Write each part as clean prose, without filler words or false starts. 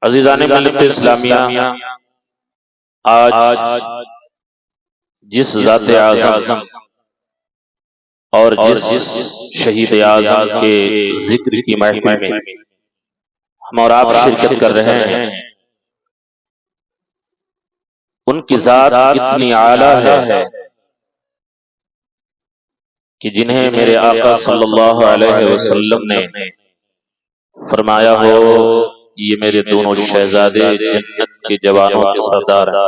عزیزان ملت اسلامیہ، آج جس ذات اعظم اور جس شہید اعظم کے ذکر کی محفل میں ہم اور آپ شرکت کر رہے ہیں، ان کی ذات اتنی اعلیٰ ہے کہ جنہیں میرے آقا صلی اللہ علیہ وسلم نے فرمایا ہو یہ میرے دونوں شہزادے جنت کے جوانوں کے سردار ہیں،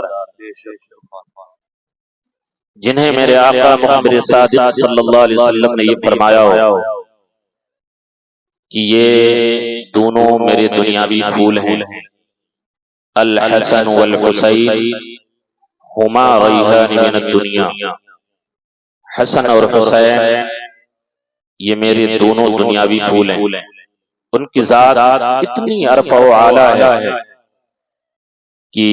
جنہیں میرے آقا محمد صادق صلی اللہ علیہ وسلم نے یہ فرمایا ہو کہ یہ دونوں میرے دنیاوی پھول ہیں، الحسن والحسین ہما ریحان من الدنیا، حسن اور حسین یہ میرے دونوں دنیاوی پھول ہیں، ان کی ذات اتنی عرفہ و اعلیٰ ہے کہ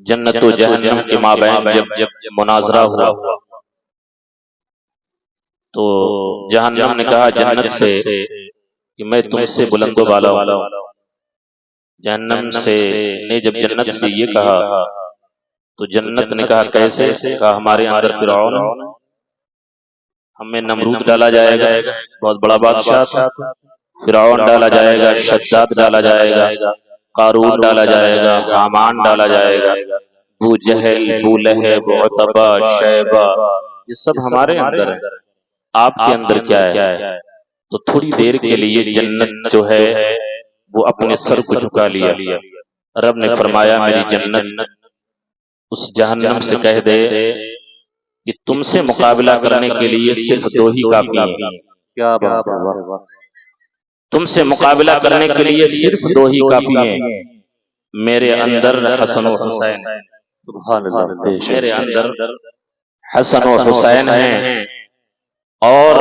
جنت و جہنم کے مابین جب مناظرہ ہوا تو جہنم نے کہا جنت سے کہ میں تم سے بلند و بالا ہوں، جہنم سے نے جب جنت سے یہ کہا تو جنت نے کہا کیسے؟ کہا ہمارے اندر فرعون، ہمیں نمرود ڈالا جائے گا، بہت بڑا بادشاہ تھا، فرعون ڈالا جائے گا، شداد ڈالا جائے گا، قارون ڈالا جائے گا، حامان ڈالا جائے گا، ابو جہل، ابو لہب، عتبہ، شیبہ، یہ سب ہمارے اندر ہے، آپ کے اندر کیا ہے؟ تو تھوڑی دیر کے لیے جنت جو ہے وہ اپنے سر کو جھکا لیا، رب نے فرمایا میری جنت اس جہنم سے کہہ دے کہ تم سے مقابلہ کرنے کے لیے صرف دو ہی کافی ہیں، کیا بات ہے، تم سے مقابلہ کرنے کے لیے صرف دو ہی کافی ہیں، میرے اندر حسن و حسین، سبحان اللہ، میرے اندر حسن و حسین ہیں، اور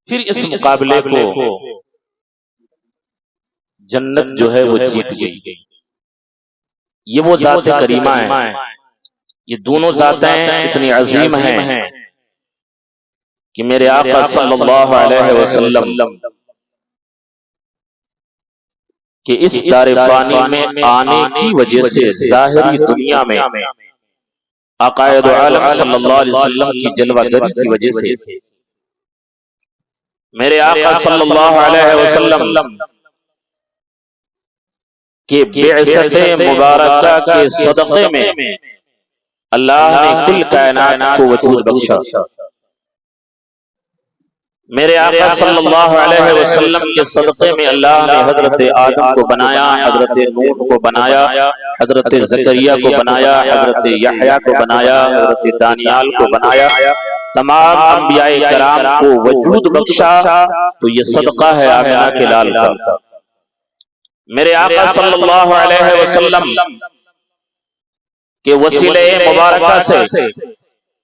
پھر اس مقابلے کو جنت جو ہے وہ جیت گئی، یہ وہ ذات کریمہ ہیں، یہ دونوں ذاتیں اتنی عظیم ہیں کہ میرے آقا صلی اللہ علیہ وسلم کہ اس دار فانی میں آنے کی وجہ سے ظاہری دنیا میں عقائد عالم صلی اللہ علیہ وسلم کی جلوہ گری کی وجہ سے میرے آقا صلی اللہ علیہ وسلم کہ بعثت مبارکہ کے صدقے میں اللہ نے کل کائنات کو وجود بخشا، میرے آقا صلی اللہ علیہ وسلم کے صدقے میں اللہ نے حضرت آدم کو بنایا، حضرت نوح کو بنایا، حضرت زکریا کو بنایا، حضرت یحییٰ کو بنایا، حضرت دانیال کو بنایا، تمام انبیاء کرام کو وجود بخشا، تو یہ صدقہ ہے آمنہ کے لال کا، میرے آقا صلی اللہ علیہ وسلم کہ وسیلہ مبارکہ سے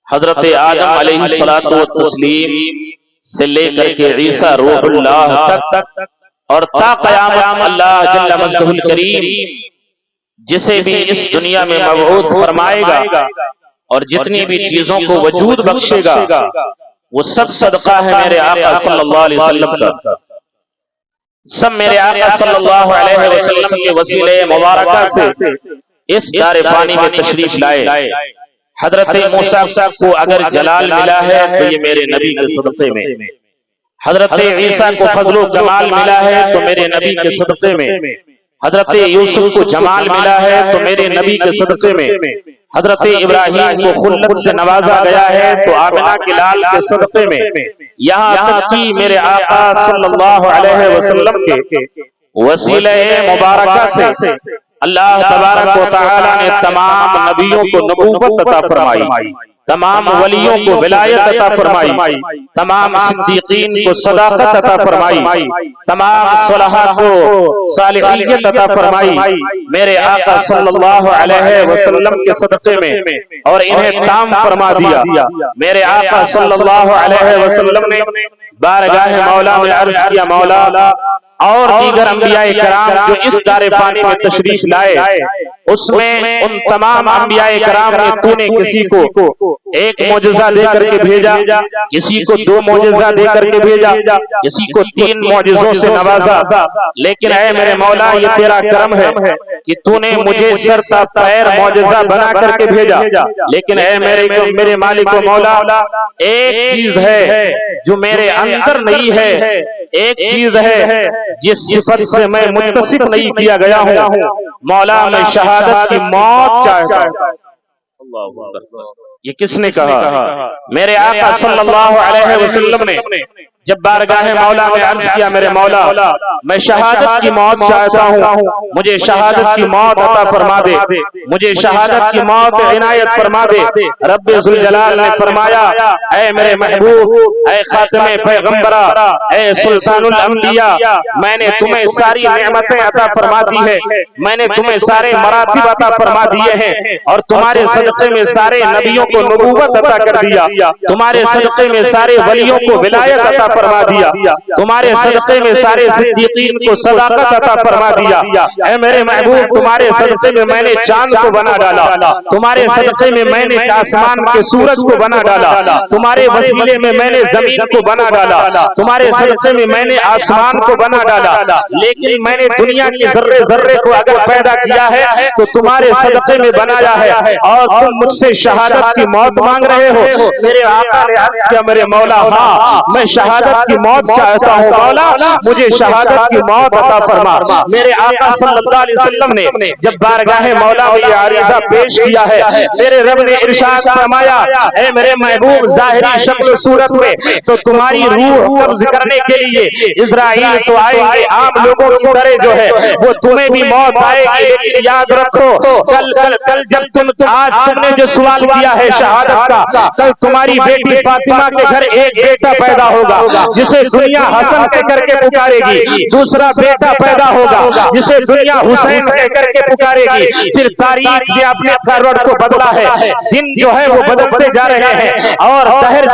حضرت آدم علیہ السلام سے لے کر کے عیسیٰ روح اللہ تک اور تا قیامت اللہ جل مجدہ الکریم جسے بھی اس دنیا میں مبعوث فرمائے گا اور جتنی بھی چیزوں کو وجود بخشے گا وہ سب صدقہ ہے میرے آقا صلی اللہ علیہ وسلم کا، سب میرے آقا صلی اللہ علیہ وسلم کے وسیلہ مبارکہ سے اس دار فانی میں تشریف لائے، حضرت موسیٰ کو اگر جلال ملا ہے تو یہ میرے نبی کے صدقے میں، حضرت عیسیٰ کو فضل و جمال ملا ہے تو میرے نبی کے صدقے میں، حضرت یوسف کو جمال ملا ہے تو میرے نبی کے صدقے میں، حضرت ابراہیم کو خلت سے نوازا گیا ہے تو آمنہ کے لال کے صدقے میں، یہاں تک کہ میرے آقا صلی اللہ علیہ وسلم کے وسیلہ مبارکہ سے اللہ تبارک و تعالی نے تمام نبیوں کو نبوت عطا فرمائی، تمام ولیوں کو ولایت عطا فرمائی، تمام صدیقین کو صداقت عطا فرمائی، تمام صلحاء کو صالحیت عطا فرمائی میرے آقا صلی اللہ علیہ وسلم کے صدقے میں، اور انہیں تام فرما دیا، میرے آقا صلی اللہ علیہ وسلم نے بارگاہ مولا میں عرض کیا مولا اور دیگر انبیاء کرام جو اس دار فانی میں تشریف لائے اس میں ان تمام انبیاء کرام میں تو نے کسی کو ایک معجزہ دے کر کے بھیجا، کسی کو 2 معجزہ دے کر کے بھیجا، کسی کو 3 معجزوں سے نوازا، لیکن اے میرے مولا یہ تیرا کرم ہے کہ تو نے مجھے سر تا پیر معجزہ بنا کر کے بھیجا، لیکن اے میرے مالک و مولا ایک چیز ہے جو میرے اندر نہیں ہے، ایک چیز ہے جس صفت سے میں متصف نہیں کیا گیا ہوں، مولا میں شہادت کی موت چاہتا ہوں۔ یہ کس نے کہا؟ میرے آقا صلی اللہ علیہ وسلم نے جب بارگاہ مولا میں عرض کیا میرے مولا میں شہادت کی موت چاہتا ہوں، مجھے شہادت کی موت عطا فرما دے، مجھے شہادت کی موت عنایت فرما دے۔ رب ذوالجلال نے فرمایا اے میرے محبوب، اے خاتم پیغمبرہ، اے سلطان الانبیاء، میں نے تمہیں ساری نعمتیں عطا فرما دی ہے، میں نے تمہیں سارے مراتب عطا فرما دیے ہیں، اور تمہارے صدقے میں سارے نبیوں کو نبوت عطا کر دیا، تمہارے صدقے میں سارے ولیوں کو ولایت عطا فرما دیا، تمہارے صدقے میں سارے صدیقین کو صداقت عطا فرما دیا۔ اے میرے محبوب تمہارے صدقے میں میں نے چاند کو بنا ڈالا، تمہارے صدقے میں میں نے آسمان کے سورج کو بنا ڈالا، تمہارے وسیلے میں میں نے زمین کو بنا ڈالا، تمہارے صدقے میں میں نے آسمان کو بنا ڈالا، لیکن میں نے دنیا کے ذرے ذرے کو اگر پیدا کیا ہے تو تمہارے صدقے میں بنایا ہے، اور تم مجھ سے شہادت کی موت مانگ رہے ہو۔ میرے آقا نے عرض کیا میرے مولا ہاں میں شہادت کی موت چاہتا ہوں، مولا مجھے شہادت کی موت عطا فرما۔ میرے آقا صلی اللہ علیہ وسلم نے جب بارگاہ مولا میں یہ عریضہ پیش کیا ہے، میرے رب نے ارشاد فرمایا اے میرے محبوب ظاہری شکل و صورت میں تو تمہاری روح قبض کرنے کے لیے اسرائیل تو آئیں گے، عام لوگوں کی طرح جو ہے وہ تمہیں بھی موت آئے گی، لیکن یاد رکھو کل جب آج تم نے جو سوال کیا ہے شہادت کا، کل تمہاری بیٹی فاطمہ کے گھر ایک بیٹا پیدا ہوگا جسے دنیا حسن کہہ کر کے پکارے گی، دوسرا بیٹا پیدا ہوگا جسے دنیا حسین کہہ کر کے پکارے گی۔ پھر تاریخ نے اپنے کروٹ کو بدلا ہے، دن جو ہے وہ بدلتے جا رہے ہیں، اور دہر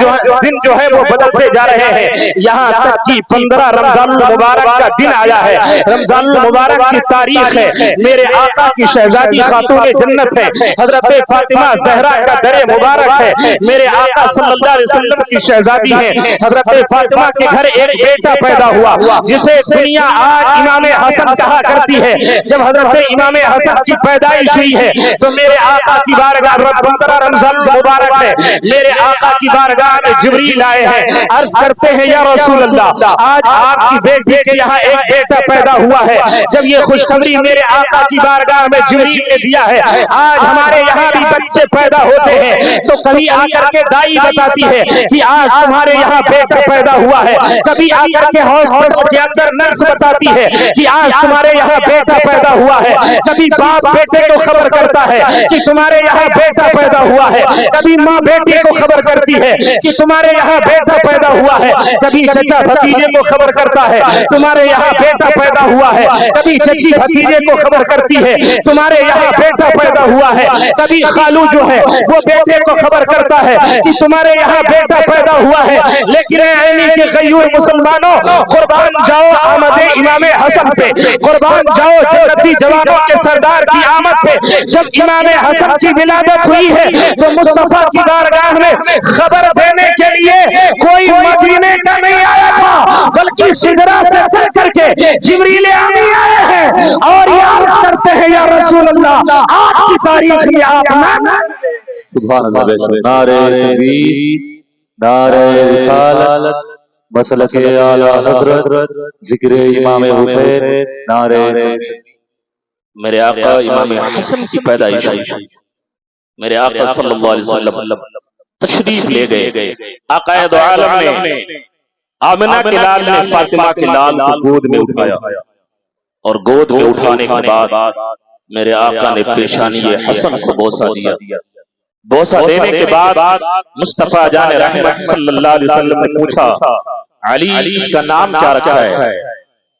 دن جو ہے وہ بدلتے جا رہے ہیں، یہاں تک کہ 15 رمضان المبارک کا دن آیا ہے، رمضان المبارک کی تاریخ ہے، میرے آقا کی شہزادی خاتون جنت ہے، حضرت فاطمہ زہرا کا در مبارک ہے، میرے آقا صلی اللہ علیہ وسلم کی شہزادی ہے، حضرت فاطمہ کے گھر ایک بیٹا پیدا ہوا جسے دنیا آج امام حسن کہا کرتی ہے۔ جب حضرت امام حسن کی پیدائش ہوئی ہے تو میرے آقا کی بارگاہ 15 رمضان مبارک ہے، میرے آقا کی بارگاہ میں جبریل آئے ہیں، عرض کرتے ہیں یا رسول اللہ آج آپ کی بیٹی کے یہاں ایک بیٹا پیدا ہوا ہے۔ جب یہ خوشخبری میرے آقا کی بارگاہ میں جبریل نے دیا ہے آج ہمارے یہاں بھی بچے پیدا ہوتے ہیں، تو کبھی آ کر کے دائی بتاتی ہے کہ آج تمہارے یہاں بیٹا پیدا ہوا ہے، کبھی آ کر کے ہاسپٹل کے اندر نرس بتاتی ہے کہ آج تمہارے یہاں بیٹا پیدا ہوا ہے، کبھی باپ بیٹے کو خبر کرتا ہے کہ تمہارے یہاں بیٹا پیدا ہوا ہے، کبھی ماں بیٹی کو خبر کرتی ہے کہ تمہارے یہاں بیٹا پیدا ہوا ہے، کبھی چچا بھتیجے کو خبر کرتا ہے تمہارے یہاں بیٹا پیدا ہوا ہے، کبھی چچی بھتیجے کو خبر کرتی ہے تمہارے یہاں بیٹا پیدا ہوا ہے، کبھی خالو جو ہے وہ بیٹے کو خبر کرتا ہے کہ تمہارے یہاں بیٹا پیدا ہوا ہے۔ لیکن اے علی کے غیور مسلمانوں قربان جاؤ آمد امام حسن پہ، قربان جاؤ جنتی جوانوں کے سردار کی آمد پہ۔ جب امام حسن کی ولادت ہوئی ہے تو مصطفیٰ کی بارگاہ میں خبر دینے کے لیے کوئی مدینے کا نہیں آیا تھا، بلکہ سدرا سے چل کر کے جبریل امین آئے ہیں اور یہ عرض کرتے ہیں یا رسول اللہ آج کی تاریخ میں آپ سبحان اللہ، نعرہ تکبیر، نعرہ رسالت، مسلک اعلی حضرت، ذکر امام حسین، نعرہ میرے آقا امام حسن کی پیدائش میرے آقا صلی اللہ علیہ وسلم تشریف لے گئے، آقا دو عالم نے آمنہ کے لال نے فاطمہ کے لال کو گود میں اٹھایا، اور گود میں اٹھانے کے بعد میرے آقا نے پیشانی حسن کو بوسہ دیا، بوسہ دینے کے بعد مصطفیٰ جان رحمت صلی اللہ علیہ وسلم نے پوچھا علی اس کا نام کیا رکھا ہے؟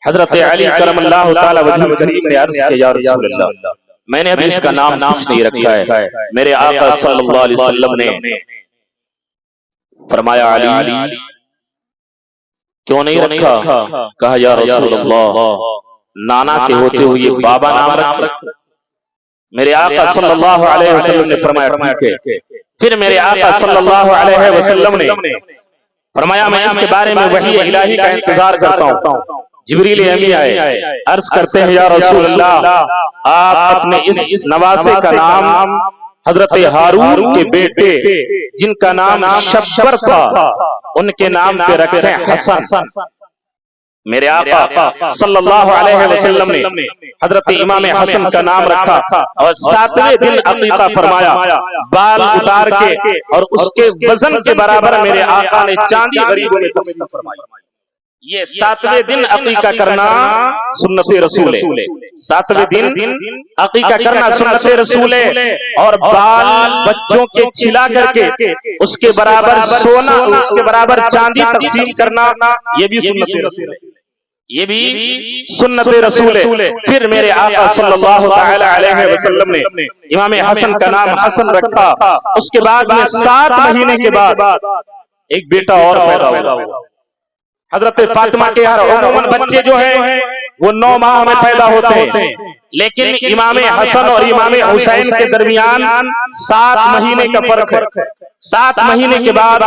حضرت علی کرم اللہ تعالی وجہ کریم نے عرض کیا یا رسول اللہ میں نے ابھی اس کا نام کچھ نہیں رکھا ہے۔ میرے آقا صلی اللہ علیہ وسلم نے فرمایا علی کیوں نہیں رکھا؟ کہا یا رسول اللہ نانا کے ہوتے ہوئے بابا نام رکھ۔ میرے آقا صلی اللہ علیہ وسلم نے فرمایا ٹھیک ہے پھر میرے آقا صلی اللہ علیہ وسلم نے فرمایا میں اس کے بارے میں وحی الہی کا انتظار کرتا ہوں۔ جبریل امین آئے، عرض کرتے ہیں یا رسول اللہ آپ اپنے اس نواسے کا نام حضرت ہارون کے بیٹے جن کا نام شبر تھا ان کے نام پہ رکھیں حسن۔ میرے آقا صلی اللہ علیہ وسلم نے حضرت امام حسن کا نام رکھا اور 7ویں دن عقیقہ فرمایا، بال اتار کے اور اس کے وزن کے برابر میرے آقا نے چاندی غریبوں میں تقسیم فرمائی۔ یہ 7ویں دن عقیقہ کرنا سنت رسول ہے، 7ویں دن عقیقہ کرنا سنت رسول ہے، اور بال بچوں کے چھلا کر کے اس کے برابر سونا اس کے برابر چاندی تقسیم کرنا یہ بھی سنت رسول ہے، یہ بھی سنت رسول ہے۔ پھر میرے آقا صلی اللہ تعالی علیہ وسلم نے امام حسن کا نام حسن رکھا۔ اس کے بعد میں 7 مہینے کے بعد ایک بیٹا اور پیدا ہوا۔ حضرت فاطمہ کے ہر عموماً بچے جو ہیں وہ 9 ماہ میں پیدا ہوتے ہیں، لیکن امام حسن اور امام حسین کے درمیان 7 مہینے کا فرق ہے۔ 7 مہینے کے بعد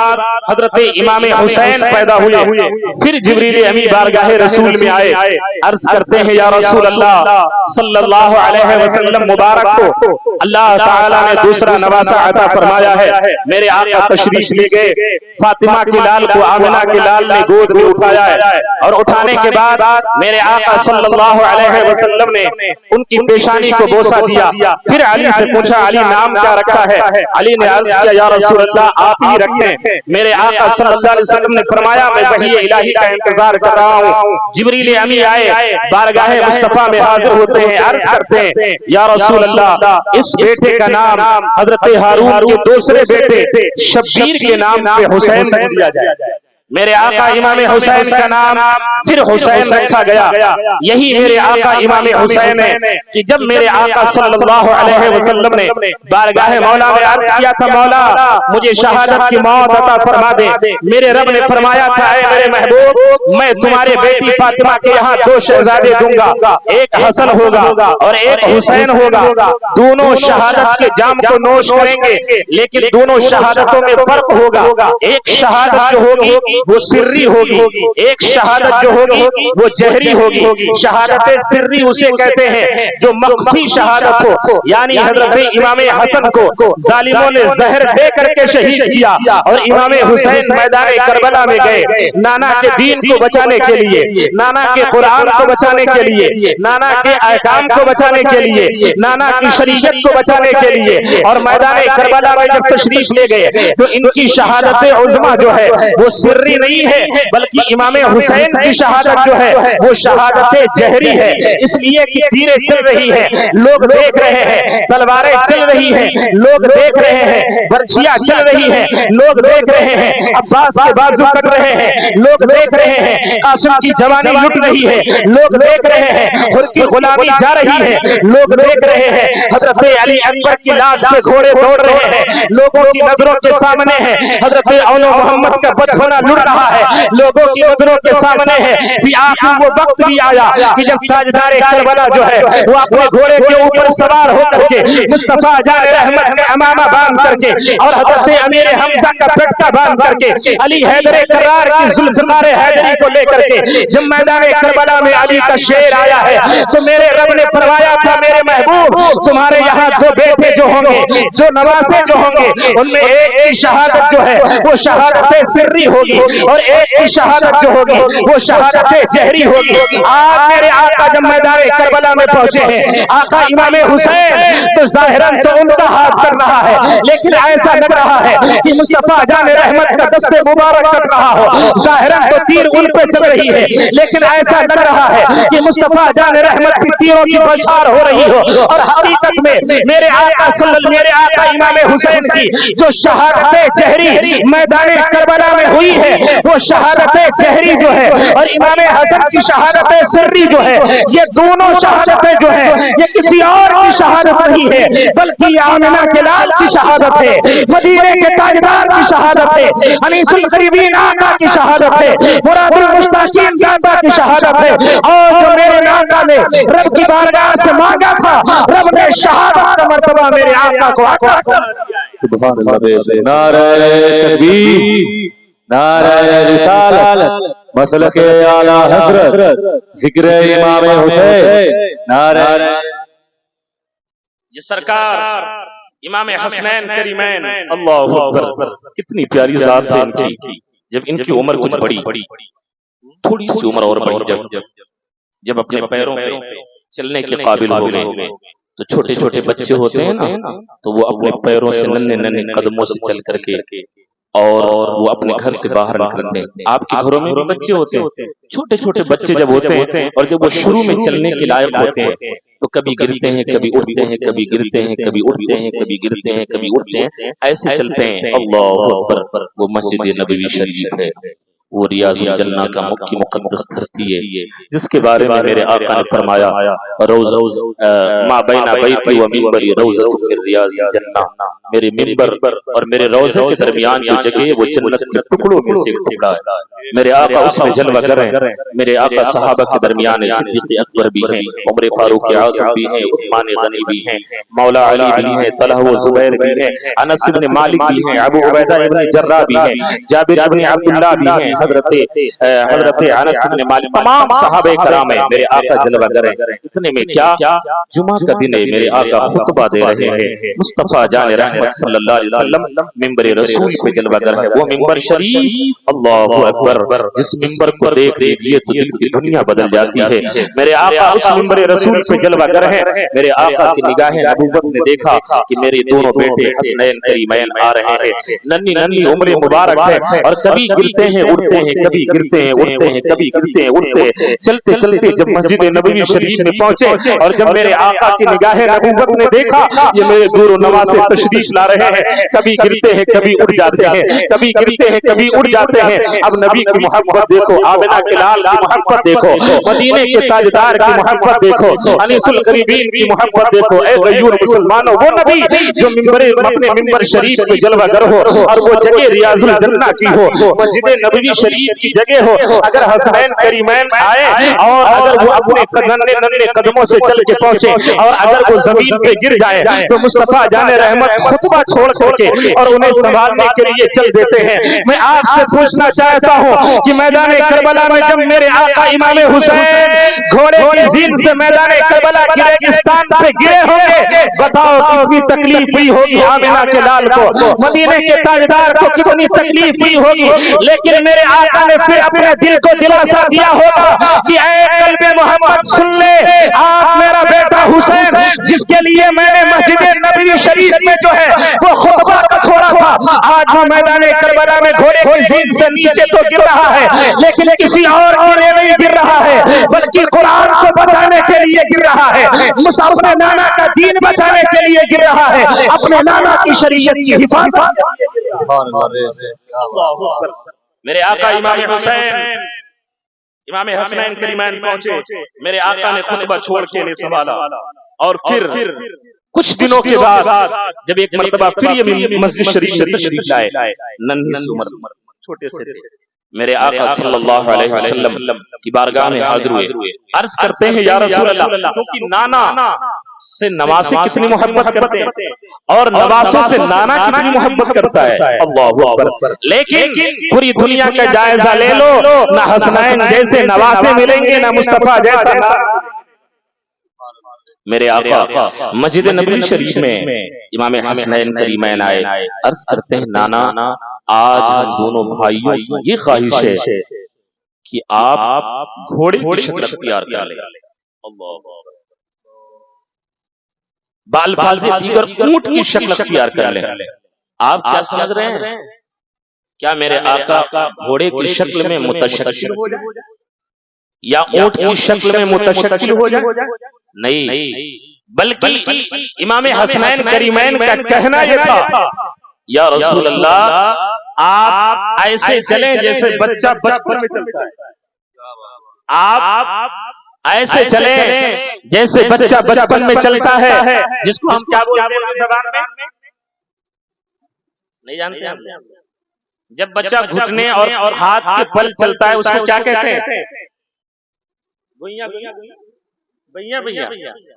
حضرت امام حسین پیدا ہوئے۔ پھر جبریل امی بارگاہ رسول میں آئے، عرض کرتے ہیں یا رسول اللہ صلی اللہ علیہ وسلم مبارک کو اللہ تعالیٰ نے دوسرا نواسہ عطا فرمایا ہے۔ میرے آقا تشریف لے گئے، فاطمہ کے لال کو آمنہ کے لال نے گود میں اٹھایا ہے، اور اٹھانے کے بعد میرے آقا صلی اللہ علیہ وسلم نے ان کی پیشانی کو بوسہ دیا۔ پھر علی سے پوچھا علی نام کیا رکھا ہے؟ علی نے عرض کیا یا رسول اللہ آپ ہی رکھیں۔ میرے آقا صلی اللہ علیہ وسلم نے فرمایا میں وحی الہی کا انتظار کر رہا ہوں۔ جبریل امی آئے، بارگاہ مصطفیٰ میں حاضر ہوتے ہیں، عرض کرتے ہیں یا رسول اللہ اس بیٹے کا نام حضرت ہارون کے دوسرے بیٹے شبیر کے نام پہ حسین رکھ دیا جائے۔ میرے آقا امام حسین کا نام پھر حسین رکھا گیا۔ یہی میرے آقا امام حسین ہے کہ جب میرے آقا صلی اللہ علیہ وسلم نے بارگاہ مولا میں عرض کیا تھا مولا مجھے شہادت کی موت عطا فرما دے، میرے رب نے فرمایا تھا اے میرے محبوب میں تمہارے بیٹی فاطمہ کے یہاں 2 شہزادے دوں گا، ایک حسن ہوگا اور ایک حسین ہوگا، دونوں شہادت کے جام کو نوش کریں گے، لیکن دونوں شہادتوں میں فرق ہوگا۔ ایک شہادت جو ہوگی وہ سری ہوگی، ایک شہادت جو ہوگی وہ جہری ہوگی۔ شہادت سری اسے کہتے ہیں جو مخفی شہادت ہو، یعنی حضرت امام حسن کو ظالموں نے زہر دے کر کے شہید کیا، اور امام حسین میدان کربلا میں گئے نانا کے دین کو بچانے کے لیے، نانا کے قرآن کو بچانے کے لیے، نانا کے احکام کو بچانے کے لیے، نانا کی شریعت کو بچانے کے لیے، اور میدان کربلا میں جب تشریف لے گئے تو ان کی شہادت عظمیٰ جو ہے وہ سری نہیں ہے، بلکہ امام حسین کی شہادت جو ہے وہ شہادت جہری ہے، اس لیے کہ تیریں چل رہی ہیں لوگ دیکھ رہے ہیں، تلواریں چل رہی ہیں لوگ دیکھ رہے ہیں، برچیاں چل رہی ہیں لوگ دیکھ رہے ہیں، عباس کے بازو کٹ رہے ہیں لوگ دیکھ رہے ہیں، قاسم کی جوانی لٹ رہی ہے لوگ دیکھ رہے ہیں، خود کی غلامی جا رہی ہے لوگ دیکھ رہے ہیں، حضرت علی اکبر کی لاش کے گھوڑے دوڑ رہے ہیں لوگوں کی نظروں کے سامنے ہے، حضرت اول محمد کا بدخانہ لٹ رہا ہے لوگوں کی نظروں کے سامنے ہے۔ پھر آخر وہ وقت بھی آیا کہ جب تاجدار کربلا جو ہے وہ اپنے گھوڑے کے اوپر سوار ہو کر کے مصطفیٰ جان رحمت کا امامہ باندھ کر کے اور حضرت امیر حمزہ کا پٹکا باندھ کر کے علی حیدر کرار کی ذوالفقار حیدری کو لے کر کے جب میدان کربلا میں علی کا شیر آیا ہے تو میرے رب نے فرمایا تھا میرے محبوب تمہارے یہاں 2 بیٹے جو ہوں گے جو نواسے جو ہوں گے ان میں ایک کی شہادت جو ہے وہ شہادت سری ہوگی اور ایک کی شہادت جو ہوگی وہ شہادت جہری ہوگی۔ آج میرے آقا جب میدان کربلا میں پہنچے ہیں آقا امام حسین تو ظاہراً تو ان کا ہاتھ کر رہا ہے، لیکن ایسا لگ رہا ہے کہ مصطفیٰ جان رحمت کا دست مبارک کر رہا ہو، ظاہراً تو تیر ان پہ چل رہی ہے لیکن ایسا لگ رہا ہے کہ مصطفیٰ جان رحمت کی تیروں کی بوچھار ہو رہی ہو، اور حقیقت میں میرے آقا میرے آقا امام حسین کی جو شہادت جہری میدان کربلا میں ہوئی ہے وہ شہادت جہری جو ہے، اور امام حسن کی شہادت سری جو ہے یہ دونوں شہادتیں جو ہے یہ کسی اور کی شہادت نہیں ہے بلکہ آمنہ کے لال کی شہادت ہے، مدینے کے تاجدار کی شہادت ہے، انیس القریبین آقا کی شہادت ہے، مراد المشتاقین دادا کی شہادت ہے، اور جو میرے آقا نے رب کی بارگاہ سے مانگا تھا رب نے شہادت کا مرتبہ میرے آقا کو عطا کر دیا ہے۔ سبحان اللہ بے شک نعرہ تکبیر نعرہ رسالت مسلک اعلی حضرت ذکر امام حسین نعرہ یہ سرکار امام حسنین کریمین اللہ اکبر کتنی پیاری ذات ہے ان کی. جب ان کی عمر کچھ بڑی تھوڑی سی عمر اور بڑی جب اپنے پیروں پہ چلنے کے قابل ہو گئے تو چھوٹے چھوٹے بچے ہوتے ہیں نا تو وہ اپنے پیروں سے ننھے ننھے قدموں سے چل کر کے اور وہ اپنے گھر سے باہر نکلتے ہیں. آپ کے گھروں میں بھی بچے ہوتے ہیں چھوٹے چھوٹے بچے جب ہوتے ہیں اور جب وہ شروع میں چلنے کے لائق ہوتے ہیں تو کبھی گرتے ہیں کبھی اٹھتے ہیں کبھی گرتے ہیں کبھی اٹھتے ہیں کبھی گرتے ہیں کبھی اٹھتے ہیں ایسے چلتے ہیں. اللہ اکبر. وہ مسجد نبوی شریف ہے وہ ریاض الجنہ کا کی مقدس دھرتی ہے جس کے بارے میں میرے آقا نے فرمایا روز ما بین بیتی و منبری روضۃ من ریاض الجنہ. میرے منبر اور میرے روضے کے درمیان جو جگہ ہے وہ جنت کے ٹکڑوں میں سے ایک ٹکڑا ہے. میرے آقا اس میں جلوہ گر ہیں. میرے آقا صحابہ کے درمیان صدیق اکبر بھی ہیں عمر فاروق اعظم بھی ہیں عثمان غنی بھی ہیں مولا علی بھی ہیں طلحہ و زبیر بھی ہیں انس بن مالک بھی ہیں ابو عبیدہ ابن جراح بھی ہیں جابر بن عبداللہ بھی ہیں حضرت انس بن مالک تمام صحابہ کرام ہیں. میرے آقا جلوہ گر ہیں. اتنے میں کیا جمعہ کا دن ہے میرے آقا خطبہ دے رہے ہیں. مصطفیٰ جان رحمت صلی اللہ علیہ وسلم منبر رسول پہ جلوہ گر ہے. وہ منبر شریف اللہ اکبر جس منبر کو دیکھ لیجیے تو دل کی دنیا بدل جاتی ہے. میرے آقا اس منبر رسول پہ جلوہ گر ہے. میرے آقا کی نگاہیں نبوت نے دیکھا کہ میرے دونوں بیٹے حسنین کریمین آ رہے ہیں. ننھی ننھی عمر مبارک ہے اور کبھی گرتے ہیں اڑتے ہیں کبھی گرتے ہیں اڑتے ہیں کبھی گرتے ہیں اڑتے ہیں. چلتے چلتے جب مسجد نبوی شریف میں پہنچے اور جب میرے آقا کی نگاہیں نبوت نے دیکھا یہ میرے دور و نواز سے تشریف لا رہے ہیں. کبھی گرتے ہیں کبھی اڑ جاتے ہیں کبھی گرتے ہیں کبھی اڑ جاتے ہیں. اب نبی کی محبت دیکھو آمنہ کے لال کی محبت دیکھو مدینے کے تاجدار کی محبت دیکھو انیس القریبین کی محبت دیکھو. اے غیور مسلمانوں وہ نبی جو منبر اپنے منبر شریف پہ جلوہ گر ہو اور وہ جگہ ریاض الجنہ کی ہو مسجد نبوی شریف کی جگہ ہو. اگر حسنین کریمین آئے اور اگر وہ اپنے ننھے ننھے قدموں سے چل کے پہنچے اور اگر وہ زمین پہ گر جائے تو مصطفیٰ جان رحمت خطبہ چھوڑ کر کے اور انہیں سنبھالنے کے لیے چل دیتے ہیں. میں آپ سے پوچھنا چاہتا ہوں کہ میدان کربلا میں جب میرے آقا امام حسین گھوڑے کی زین سے میدان کربلا کی ریگستان پہ گرے ہوں گے بتاؤ کتنی تکلیف ہوئی ہوگی آمنہ کے لال کو مدینے کے تاجدار کو کتنی تکلیف ہوئی ہوگی. لیکن میرے آقا نے پھر اپنے دل کو دلاسا دیا ہوگا کہ اے قلب محمد سن لے آپ میرا بیٹا حسین جس کے لیے میں نے مسجد نبوی شریف میں جو ہے وہ خطبہ کا چھوڑا تھا آج وہ میدان کربلا میں گھوڑے کی زین سے نیچے تو گر رہا ہے لیکن کسی اور لیے نہیں گر رہا ہے بلکہ قرآن کو بچانے کے لیے گر رہا ہے اپنے نانا کا دین بچانے کے لیے گر رہا ہے اپنے نانا کی شریعت کی حفاظت. میرے آقا امام حسین امام حسنین کریمین پہنچے. میرے آقا نے خطبہ چھوڑ کے انہیں سنبھالا اور پھر کچھ دنوں کے بعد جب ایک مرتبہ پھر یہ مسجد شریف میں تشریف لائے ننھی سی عمر چھوٹے سے تھے. میرے آقا صلی اللہ علیہ وسلم کی بارگاہ میں حاضر ہوئے. عرض کرتے ہیں یا رسول اللہ کیونکہ نانا سے نواسے کتنی محبت کرتے ہیں اور نواسوں سے نانا کتنی محبت کرتا ہے. اللہ اکبر. لیکن پوری دنیا کا جائزہ لے لو نہ حسنین جیسے نواسے ملیں گے نہ مصطفیٰ جیسا. میرے آقا مسجد نبوی شریف میں امام حسنین کریمین آئے. عرض کرتے ہیں نانا آج ہم دونوں بھائیوں کی یہ خواہش ہے کہ آپ گھوڑے کی شکل اختیار کر لیں. بالفاظ دیگر اونٹ کی شکل اختیار کر لیں. آپ کیا سمجھ رہے ہیں کیا میرے آقا گھوڑے کی شکل میں متشکل ہو جائے یا اونٹ کی شکل میں متشکل ہو جائے؟ نہیں بلکہ امام حسنین کریمین کا کہنا یہ تھا یا رسول اللہ آپ ایسے چلیں جیسے بچہ بچپن میں چلتا ہے. آپ ایسے چلیں جیسے بچہ بچپن میں چلتا ہے جس کو ہم کیا بولتے ہیں زبان میں نہیں جانتے ہیں. جب بچہ گھٹنے اور ہاتھ کے بل چلتا ہے اس کو کیا کہتے ہیں؟ بھیا بھیا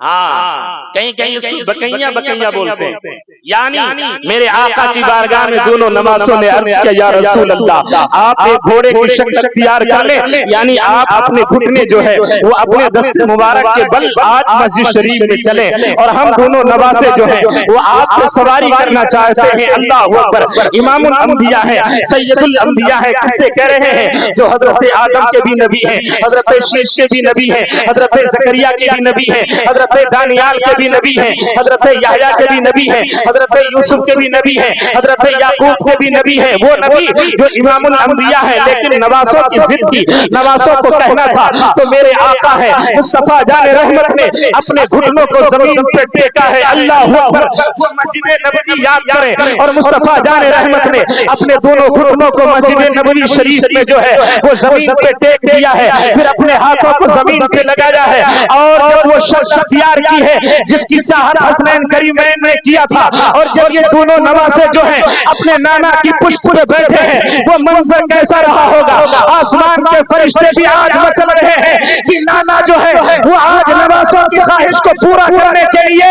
ہاں کہیں کہیں اس کو بکیاں بکیاں بولتے ہیں. یعنی میرے آقا کی بارگاہ میں دونوں نواسوں نے عرض کیا یا رسول اللہ آپ ایک گھوڑے کی شکل اختیار کر لیں، یعنی آپ اپنے گھٹنے جو ہے وہ اپنے دست مبارک کے بل آج مسجد شریف میں چلیں، اور ہم دونوں نواسے جو ہیں وہ آپ سے سواری کرنا چاہتے ہیں. اللہ اکبر. امام الانبیاء ہے، سید الانبیاء ہے، کس سے کہہ رہے ہیں جو حضرت آدم کے بھی نبی ہیں، حضرت شیش کے بھی نبی ہیں، حضرت زکریا کے بھی نبی ہیں، حضرت دانیال کے بھی نبی ہیں، حضرت یحییٰ کے بھی نبی ہیں، حضرت یوسف کے بھی نبی ہیں، حضرت یعقوب کے بھی نبی ہیں. وہ نبی جو امام الانبیاء ہے لیکن نواسوں کی ضد تھی، نواسوں کو کہنا تھا تو میرے آقا ہے مصطفیٰ جان رحمت نے اپنے گھٹنوں کو زمین پہ ٹیکا ہے. اللہ اکبر. وہ مسجد نبوی یاد کریں اور مصطفیٰ جان رحمت نے اپنے دونوں گھٹنوں کو مسجد نبوی شریف میں جو ہے وہ زمین پہ ٹیک دیا ہے، پھر اپنے ہاتھوں کو زمین پہ لگایا ہے، اور جب وہ شخص اختیار کی ہے جس کی چاہت حسنین کریمین نے کیا تھا، اور جب یہ دونوں نواسے جو ہیں اپنے نانا کی پشت پہ بیٹھے ہیں وہ منظر کیسا رہا ہوگا. آسمان کے فرشتے بھی آج مچل رہے ہیں کہ نانا جو ہے وہ آج نواسوں کی خواہش کو پورا کرنے کے لیے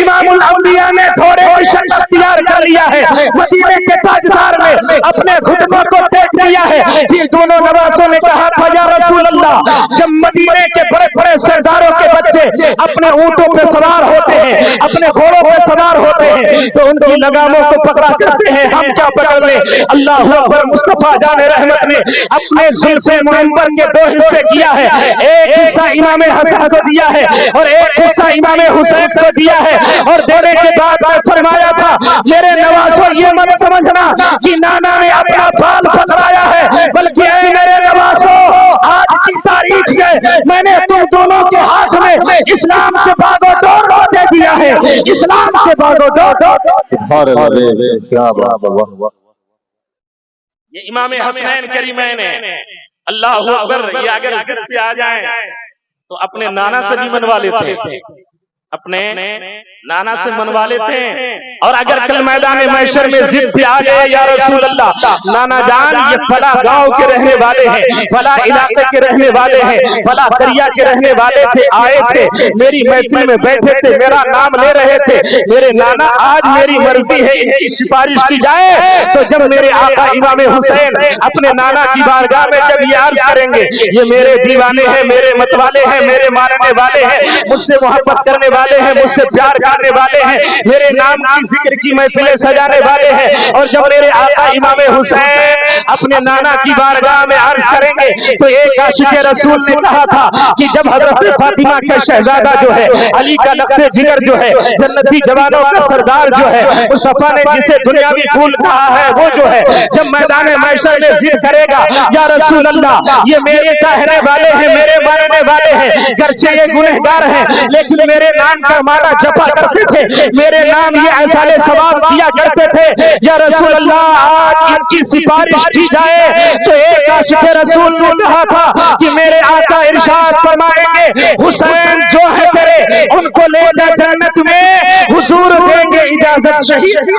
امام الانبیاء نے گھوڑے کی شکل اختیار کر لیا ہے، مدینے کے تاجدار میں اپنے گھٹنوں کو ٹیک دیا ہے. یہ دونوں نواسوں نے کہا تھا یا رسول اللہ جب مدینے کے بڑے بڑے سرداروں کے بچے اپنے اونٹوں پہ سوار ہوتے ہیں، اپنے گھوڑوں پہ سوار ہوتے ہیں تو ان کی لگاموں کو پکڑا کرتے ہیں، ہم کیا پکڑ لیں. اللہ اکبر. مصطفیٰ جان رحمت نے اپنے زلف منبر کے دو حصے کیا ہے، ایک حصہ امام حسن کو دیا ہے اور ایک حصہ امام حسین کو دیا ہے، اور دینے کے بعد میں فرمایا تھا میرے نواسوں یہ مت سمجھنا کہ نانا نے اپنا بال پکڑایا ہے، بلکہ اے میرے نواسوں آج کی تاریخ سے میں نے تم دونوں کے ہاتھ میں اسلام کے باغ و ڈور دے دیا ہے، اسلام کے باغ و ڈور. یہ امام حسنین کریمین ہے. اللہ اکبر. یہ اگر ضد پہ آ جائیں تو اپنے نانا سے بھی منوا لیتے ہیں، اپنے نانا سے منوا لیتے ہیں. اور اگر کل میدان محشر میں ضد پہ آ جائے یا رسول اللہ نانا جان یہ فلاں گاؤں کے رہنے والے ہیں، فلاں علاقے کے رہنے والے ہیں، فلاں قریہ کے رہنے والے تھے، آئے تھے میری محفل میں بیٹھے تھے، میرا نام لے رہے تھے، میرے نانا آج میری مرضی ہے ان کی سفارش کی جائے. تو جب میرے آقا امام حسین اپنے نانا کی بارگاہ میں جب یہ عرض کریں گے یہ میرے دیوانے ہیں، میرے متوالے ہیں، میرے ماننے والے ہیں، مجھ سے محبت کرنے والے ہیں، مجھ سے پیار کرنے والے ہیں، میرے نام کی ذکر کی محفلیں سجانے والے ہیں، اور جب میرے آقا امام حسین اپنے نانا کی بارگاہ میں عرض کریں گے تو ایک عاشق رسول نے کہا تھا کہ جب حضرت فاطمہ کا شہزادہ جو ہے، علی کا لخت جگر جو ہے، جنتی جوانوں کا سردار جو ہے، مصطفیٰ نے جسے دنیاوی پھول کہا ہے وہ جو ہے جب میدان محشر میں ضد کرے گا یا رسول اللہ یہ میرے چاہنے والے ہیں، میرے ماننے والے ہیں، گرچہ یہ گنہگار ہیں لیکن میرے نام کا مانا جپا کرتے تھے، میرے نام یہ احسان ثواب کیا کرتے تھے، یا رسول اللہ آج ان کی سفارش کی جائے. تو ایک عاشق رسول نے کہا تھا کہ میرے آقا ارشاد فرمائیں گے حسین جو ہے تیرے ان کو لے جا جنت میں، حضور دیں گے اجازت. شہید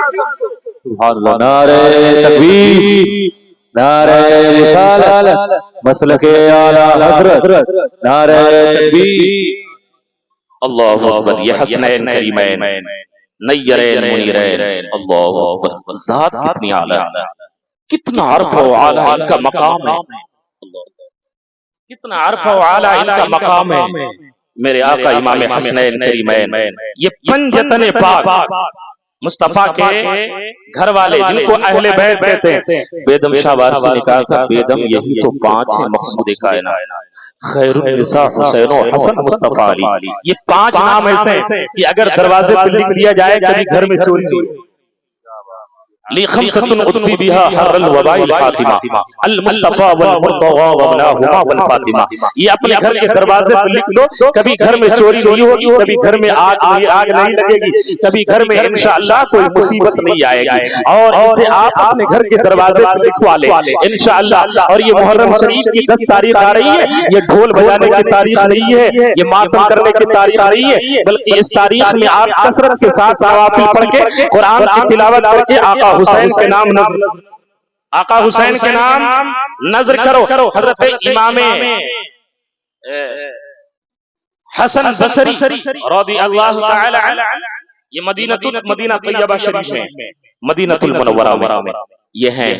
سبحان اللہ. نعرہ تکبیر، نعرہ رسالت، مسلک اعلی حضرت، نعرہ تکبیر. اللہ اکبر. یہ حسنین کریمین نیرین منیرین. اللہ اکبر. ذات کتنی اعلیٰ، کتنا عرف و اعلیٰ ان کا مقام ہے، کتنا عرف و اعلیٰ ان کا مقام ہے. میرے آقا امام حسنین کریمین یہ پنجتن پاک مصطفیٰ کے گھر والے جن کو اہل بیت کہتے ہیں. بیدم شاہ وارثی نے کہا تھا بیدم یہی تو پانچ ہیں مقصود کائنات، خیر النساء حسین و حسن مصطفیٰ علی. یہ پانچ نام ایسے ہیں کہ اگر دروازے پر لکھ دیا جائے کبھی گھر میں چوری نہیں. لی خمسۃ اطفی بہا حر الوباء الفاطمہ المصطفیٰ والمرتضیٰ وابناہما والفاطمہ. یہ اپنے گھر کے دروازے پر لکھ دو، کبھی گھر میں چوری نہیں ہوگی، کبھی گھر میں آگ نہیں لگے گی، کبھی گھر میں انشاءاللہ کوئی مصیبت نہیں آئے گی. اور اسے آپ اپنے گھر کے دروازے پر لکھوا لیں انشاءاللہ. اور یہ محرم شریف کی 10 تاریخ آ رہی ہے، یہ ڈھول بجانے کی تاریخ نہیں ہے، یہ ماتم کرنے کی تاریخ نہیں ہے، بلکہ اس تاریخ میں آپ کثرت کے ساتھ نوافل پڑھ کے قرآن کی تلاوت کر کے آقا حسین کے نام نظر، آقا حسین کے نام نظر کرو. حضرت امام حسن بصری رضی اللہ تعالی عنہ، یہ مدینہ طیبہ شریف میں، مدینہ المنورہ میں یہ ہیں،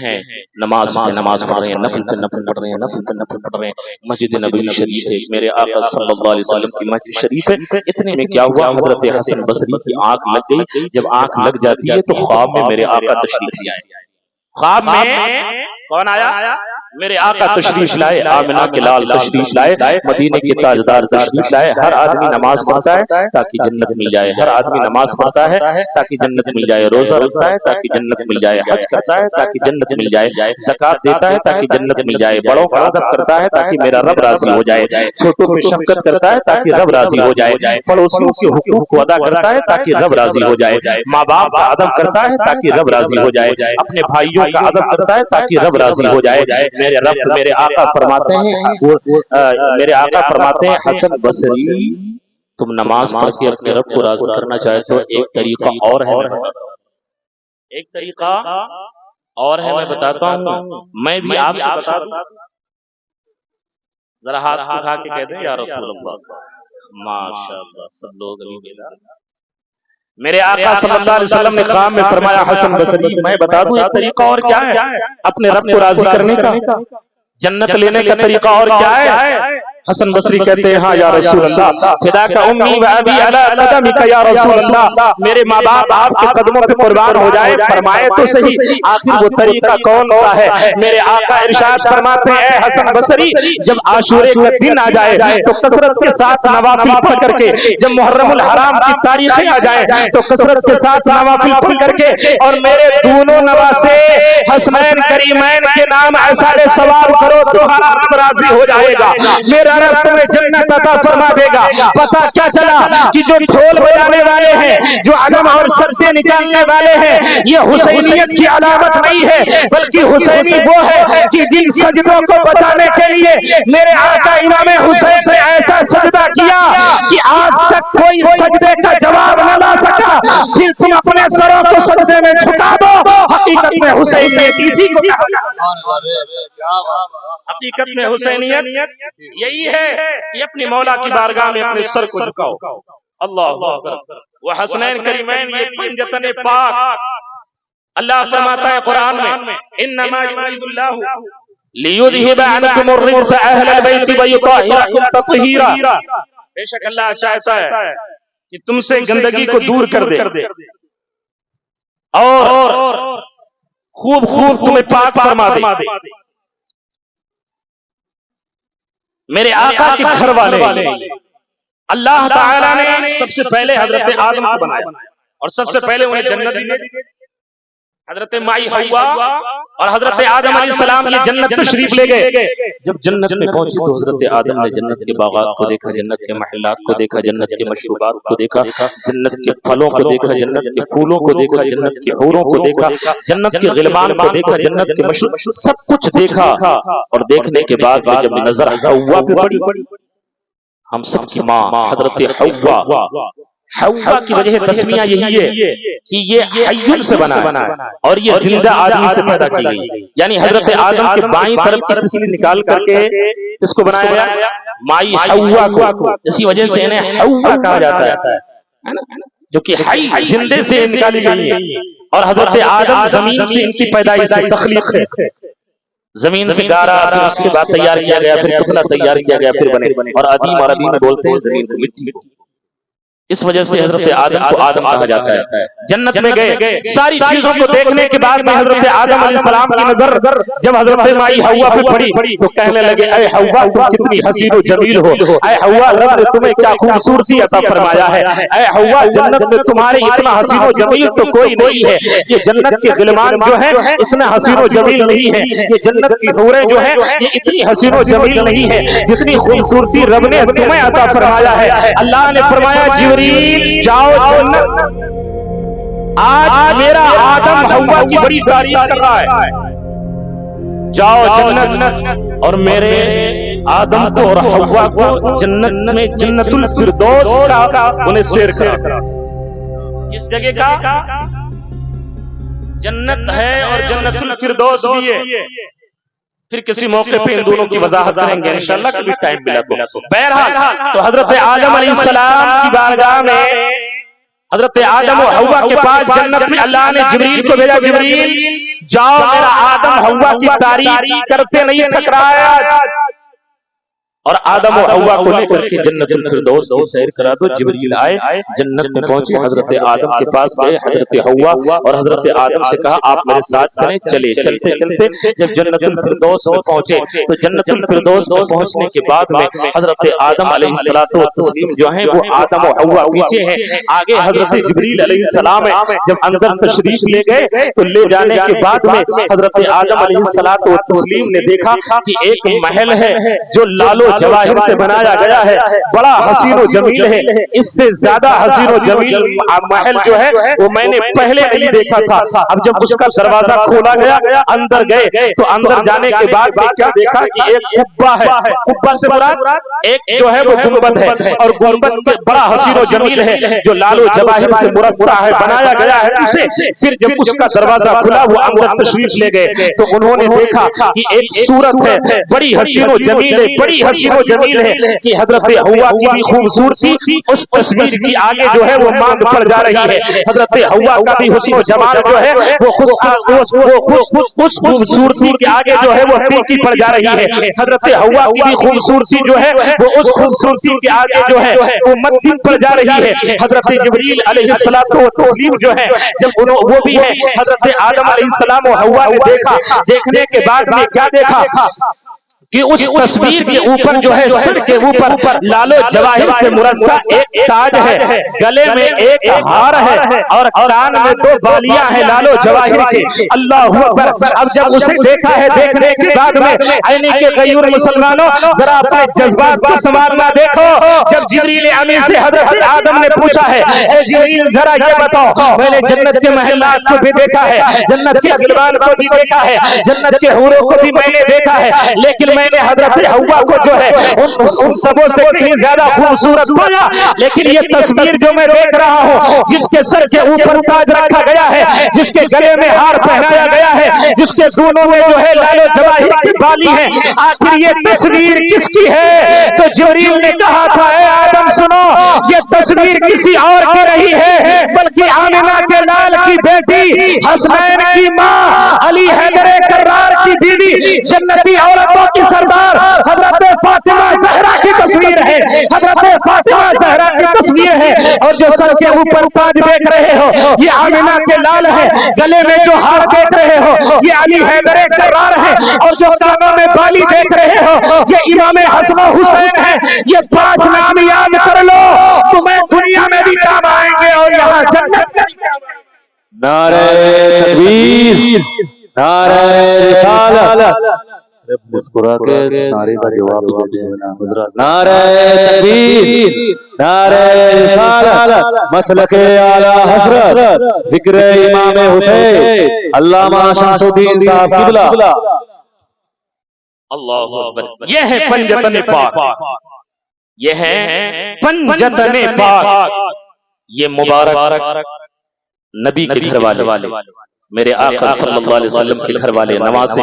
نماز پڑھ رہے ہیں، نفل پڑھ رہے ہیں، نفل پڑھ رہے ہیں، مسجد نبوی شریف ہے، میرے آقا صلی اللہ علیہ وسلم کی مسجد شریف ہے۔ اتنے میں کیا ہوا، حضرت حسن بصری کی آنکھ لگ گئی۔ جب آنکھ لگ جاتی ہے تو خواب میں میرے آقا تشریف لائے۔ خواب میں کون آیا؟ میرے آقا تشریف لائے، آمنہ کے لال تشریف لائے، مدینے کے تاجدار تشریف لائے۔ ہر آدمی نماز پڑھتا ہے تاکہ جنت مل جائے، ہر آدمی نماز پڑھتا ہے تاکہ جنت مل جائے، روزہ رکھتا ہے تاکہ جنت مل جائے، حج کرتا ہے تاکہ جنت مل جائے، زکات دیتا ہے تاکہ جنت مل جائے، بڑوں کا ادب کرتا ہے تاکہ میرا رب راضی ہو جائے، چھوٹوں پہ شفقت کرتا ہے تاکہ رب راضی ہو جائے، پڑوسیوں کے حقوق کو ادا کرتا ہے تاکہ رب راضی ہو جائے، ماں باپ کا ادب کرتا ہے تاکہ رب راضی ہو جائے، اپنے بھائیوں کا ادب کرتا ہے تاکہ رب راضی ہو جائے۔ میرے رب میرے آقا فرماتے ہیں حسن بصری تم نماز پڑھ کے اپنے رب کو راضی کرنا چاہتے ہو، ایک طریقہ اور ہے، ایک طریقہ اور ہے، میں بتاتا ہوں، میں بھی آپ سے بتا دوں، ذرا ہاتھ اٹھا کے کہہ دیں یا رسول اللہ، ماشاءاللہ سب لوگ ابھی بیدار۔ میرے آقا صلی اللہ علیہ وسلم نے خواب میں فرمایا حسن بصری میں بتا دوں ایک طریقہ اور کیا ہے اپنے رب کو راضی کرنے کا، جنت لینے کا طریقہ اور کیا ہے؟ حسن بصری کہتے ہیں ہاں یا رسول اللہ، فداک امی و ابی علی قدمک یا رسول اللہ، میرے ماں باپ آپ کے قدموں پہ قربان ہو جائے، فرمائے تو صحیح آخر وہ طریقہ کون سا ہے؟ میرے آقا ارشاد فرماتے ہیں اے حسن بصری جب عاشورے کا دن آ جائے تو کثرت کے ساتھ نوافل پڑھ کر کے، جب محرم الحرام کی تاریخیں آ جائے تو کثرت کے ساتھ نوافل پڑھ کر کے، اور میرے دونوں نواسے حسنین کریمین کے نام ایسارے ثواب کرو تو ہمارا رب راضی ہو جائے گا، میرا رب تمہیں جنت عطا فرما دے گا۔ پتہ کیا چلا کہ جو ڈھول بجانے والے ہیں، جو عزم اور سبزے نکالنے والے ہیں، یہ حسینیت کی علامت نہیں ہے، بلکہ حسینی وہ ہے کہ جن سجدوں کو بچانے کے لیے میرے آقا امام حسین نے ایسا سجدہ کیا کہ آج تک کوئی سجدے کا جواب نہ لا سکا، پھر تم اپنے سروں کو سجدے میں جھکا دو، حقیقت میں حسینیت اسی کو کہا، حقیقت میں حسینیت یہی ہے کہ اپنی مولا کی بارگاہ میں اپنے سر کو جھکاؤ۔ اللہ اکبر، وہ حسنین کریمین یہ پنجتن پاک، اللہ فرماتا ہے قرآن میں انما یرید اللہ لیذہب عنکم الرجس اہل البیت ویطہرکم تطہیرا، بے شک اللہ چاہتا ہے کہ تم سے گندگی کو دور کر دے اور خوب خوب تمہیں پاک فرما دے۔ میرے آقا کے گھر والے اللہ تعالیٰ نے سب سے پہلے حضرت آدم کو بنایا اور سب سے پہلے انہیں جنت دی، حضرت مائی حوا اور حضرت آدم علیہ السلام یہ جنت تشریف لے گئے۔ جب جنت میں پہنچی تو حضرت آدم نے جنت کے باغات کو دیکھا، جنت کے محلات کو دیکھا، جنت کے مشروبات کو دیکھا، جنت کے پھلوں کو دیکھا، جنت کے پھولوں کو دیکھا، جنت کے حوروں کو دیکھا، جنت کے غلمان کو دیکھا، جنت کے مشروب، سب کچھ دیکھا۔ اور دیکھنے کے بعد جب نظر حوا پہ پڑی، ہم سب کی ماں حضرت حوا کی وجہ تسمیہ یہی ہے کہ یہ حیّن سے بنا ہے اور یہ زندہ آدمی سے پیدا کی گئی، یعنی حضرت آدم کے بائیں طرف کی پسلی نکال کر کے اس کو بنایا گیا مائی حوا کو، اسی وجہ سے انہیں حوا کہا جاتا ہے جو کہ حی زندے سے نکالی گئی ہے، اور حضرت آدم زمین سے ان کی پیدائش سے تخلیق ہے، زمین سے گارا، پھر اس کے بعد تیار کیا گیا، پھر پتلا تیار کیا گیا، پھر بنے، اور عدیم عربی میں بولتے ہیں زمین کو مٹی، اس وجہ سے حضرت آدم کو آدم کہا جاتا ہے۔ جنت میں گئے، ساری چیزوں کو دیکھنے کے بعد میں حضرت آدم علیہ السلام کی نظر جب حضرت مائی حوا پہ پڑی تو کہنے لگے اے حوا تم کتنی حسین و جمیل ہو، اے حوا رب نے تمہیں کیا خوبصورتی عطا فرمایا ہے، اے حوا جنت میں تمہارے اتنا حسین و جمیل تو کوئی نہیں ہے، یہ جنت کے غلمان جو ہیں اتنا حسین و جمیل نہیں ہے، یہ جنت کی حوریں جو ہیں یہ اتنی حسین و جمیل نہیں ہے جتنی خوبصورتی رب نے تمہیں عطا فرمایا ہے۔ اللہ نے فرمایا جاؤ جنت، آج میرا آدم حوا کی بڑی تعریف کر رہا ہے، جاؤ جنت اور میرے آدم کو اور حوا کو جنت میں جنت الفردوس کا انہیں سیر کرا۔ اس جگہ کا جنت ہے اور جنت الفردوس بھی ہے، پھر کسی موقع پہ ان دونوں کی وضاحت کریں گے انشاءاللہ کبھی ٹائم ملا تو. بہرحال تو حضرت آدم علیہ السلام کی بارگاہ میں حضرت آدم و حوا کے پاس جنت میں اللہ نے جبریل کو بھیجا. جبریل جاؤ میرا آدم حوا کی تعریف کرتے نہیں تھک رہا ہے اور آدم و حوا کو لے کر کے جنت الفردوس کی سیر کرا دو. جبریل آئے, جنت میں پہنچے, حضرت آدم کے پاس گئے, حضرت حوا اور حضرت آدم سے کہا آپ میرے ساتھ چلیں. چلے چلتے چلتے جب جنت الفردوس میں پہنچے تو جنت الفردوس میں پہنچنے کے بعد میں حضرت آدم علیہ الصلوۃ والتسلیم جو ہیں وہ آدم و حوا پیچھے ہیں, آگے حضرت جبریل علیہ السلام جب اندر تشریف لے گئے تو لے جانے کے بعد میں حضرت آدم علیہ الصلوۃ والتسلیم نے دیکھا کہ ایک محل ہے جو لالو جواہر سے بنایا گیا ہے, بڑا حسین و جمیل ہے. اس سے زیادہ حسین و جمیل محل جو ہے وہ میں نے پہلے نہیں دیکھا تھا. اب جب اس کا دروازہ کھولا گیا, اندر گئے تو اندر جانے کے بعد میں کیا دیکھا کہ ایک قبہ ہے. قبہ سے مراد ایک جو ہے وہ گنبد ہے اور گنبد بڑا حسین و جمیل ہے جو لالو جواہر سے مرصع ہے, بنایا گیا ہے اسے. پھر جب اس کا دروازہ کھلا وہ اندر تشریف لے گئے تو انہوں نے دیکھا کہ ایک صورت ہے بڑی حسین و جمیل ہے, بڑی حسین و جمیل ہے کہ حضرت حوا کی بھی خوبصورتی اس تصویر کی آگے جو ہے وہ ماند پڑ جا رہی ہے. حضرت حوا کا بھی حسن و جمال جو ہے وہ اس خوبصورتی کے آگے جو ہے وہ پھیکی پڑ جا رہی ہے. حضرت حوا کی بھی خوبصورتی جو ہے وہ اس خوبصورتی کے آگے جو ہے وہ مدھم پڑ جا رہی ہے. حضرت جبریل علیہ الصلوۃ والتسلیم جو ہے جب وہ بھی ہے حضرت آدم علیہ السلام و حوا نے دیکھا, دیکھنے کے بعد میں کیا دیکھا کہ اس تصویر کے اوپر جو ہے سر کے اوپر لالو جواہر سے مرصع ایک تاج ہے, گلے میں ایک ہار ہے اور کان میں 2 بالیاں ہیں لالو جواہر کے. اللہ اکبر. اب جب اسے دیکھا ہے دیکھنے کے بعد میں عینی کے غیور مسلمانوں ذرا اپنے جذبات کو سنبھالنا دیکھو. جب جبریل امین سے حضرت آدم نے پوچھا ہے اے جبریل ذرا یہ بتاؤ میں نے جنت کے محلات کو بھی دیکھا ہے, جنت کے غلمان کو بھی دیکھا ہے, جنت کے حوروں کو بھی میں نے دیکھا ہے, لیکن میں نے حضرت حوا کو جو ہے ان سبوں سے کہیں زیادہ خوبصورت پایا. لیکن یہ تصویر جو میں دیکھ رہا ہوں جس کے سر کے اوپر تاج رکھا گیا ہے, جس کے گلے میں ہار پہنایا گیا ہے, جس کے دونوں میں جو ہے لالو جواہر کی بالی ہے, آخر یہ تصویر کس کی ہے؟ تو جبریل نے کہا تھا اے آدم سنو, یہ تصویر کسی اور کی نہیں ہے بلکہ آمنہ کے لال کی بیٹی, حسنین کی ماں, علی حیدر کرار کی بیوی, جنتی عورتوں کی سردار حضرت فاطمہ زہرا کی تصویر ہے. حضرت فاطمہ زہرا کی تصویر ہے اور جو سر کے اوپر تاج دیکھ رہے ہو یہ آمنہ کے لال ہے, گلے میں جو ہار دیکھ رہے ہو یہ علی حیدر کرار ہے اور جو کانوں میں بالی دیکھ رہے ہو یہ امام حسن و حسین ہے. یہ 5 نام یاد کر لو, تمہیں دنیا میں بھی کام آئیں گے اور یہاں جنت میں بھی کام آئیں گے. نعرہ تکبیر, نعرہ رسالت. مسکرا کے نعرے کا جواب دے دینا حضرات. نعرہ تکبیر, نعرہ رسالت, مسلک اعلی حضرت, ذکر امام حسین علامہ شمس الدین صاحب قبلہ. اللہ اکبر. یہ ہے پنجتن پاک, یہ ہے پنجتن پاک, یہ مبارک نبی کے گھر والے میرے آقا صلی اللہ علیہ وسلم کے گھر والے نواسے,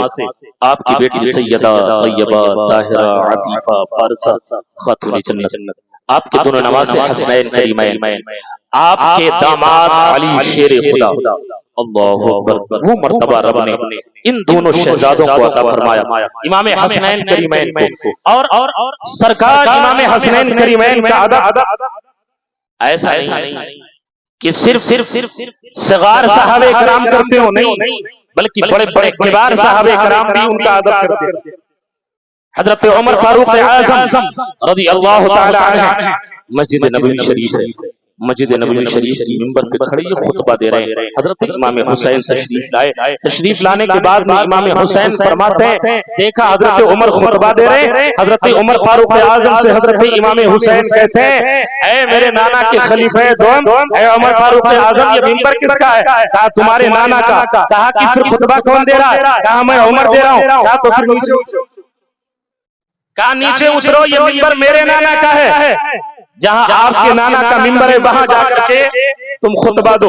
آپ کی بیٹی سیدہ طیبہ طاہرہ عفیفہ فارسہ خاتون جنت, آپ کے دونوں نواسے حسنین کریمین, آپ کے داماد علی شیر خدا. اللہ اکبر. وہ مرتبہ رب نے ان دونوں شہزادوں کو عطا فرمایا, امام حسنین کریمین کو, اور سرکار امام حسنین کریمین کا ادب ایسا نہیں کہ صرف صغار صحابہ کرام کرتے ہو, نہیں بلکہ بڑے بڑے کبار صحابہ کرام بھی ان کا ادب کرتے ہیں. حضرت عمر فاروق اعظم رضی اللہ تعالی عنہ مسجد نبوی شریف ہے, مسجد نبوی شریف کی منبر پہ کھڑے یہ خطبہ دے رہے ہیں. حضرت امام حسین تشریف لائے, تشریف لانے کے بعد میں امام حسین فرماتے ہیں دیکھا حضرت عمر خطبہ دے رہے ہیں. حضرت عمر فاروق اعظم سے حضرت امام حسین کہتے ہیں اے میرے نانا کے خلیفہ دوم, اے عمر فاروق اعظم یہ منبر کس کا ہے؟ کہا تمہارے نانا کا. کہا کہ پھر خطبہ کون دے رہا ہے؟ کہا میں عمر دے رہا ہوں. کہا تو پھر نیچے اترو. کہا نیچے اترو, یہ منبر میرے نانا کا ہے, جہاں آپ کے نانا کا منبر ہے وہاں جا کر کے تم خطبہ دو.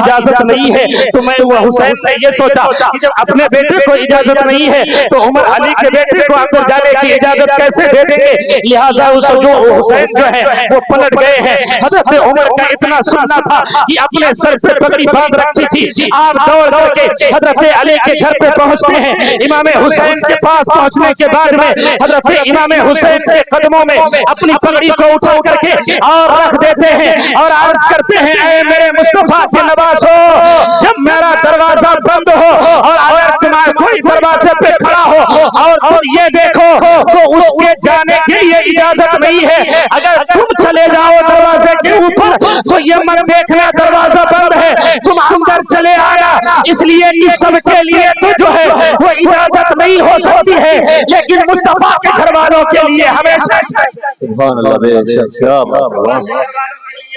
اجازت نہیں ہے تو میں وہ حسین نے یہ سوچا کہ جب اپنے بیٹے کو اجازت نہیں ہے تو عمر علی کے بیٹے کو اندر جانے کی اجازت کیسے دے دیں گے؟ لہٰذا جو حسین جو ہے وہ پلٹ گئے ہیں۔ حضرت عمر کا اتنا سننا تھا کہ اپنے سر پہ پگڑی باندھ رکھی تھی، آپ دوڑ کر کے حضرت علی کے گھر پہ پہنچتے ہیں۔ امام حسین کے پاس پہنچنے کے بعد میں حضرت امام حسین کے قدموں میں اپنی پگڑی کو اٹھا کر کے اور رکھ دیتے ہیں اور عرض کرتے ہیں اے میرے مصطفیٰ کے نواسو، جب میرا دروازہ بند ہو اور اگر تمہارا کوئی دروازے پہ کھڑا ہو اور تم یہ دیکھو تو اس کے جانے کے لیے اجازت نہیں ہے، اگر تم چلے جاؤ دروازے کے اوپر تو یہ مت دیکھنا دروازہ بند ہے، تم اندر چلے آنا، اس لیے کہ سب کے لیے تو جو ہے وہ اجازت نہیں ہو سکتی ہے لیکن مصطفیٰ کے گھر والوں کے لیے ہمیشہ سبحان اللہ، بے شک، کیا بات ہے،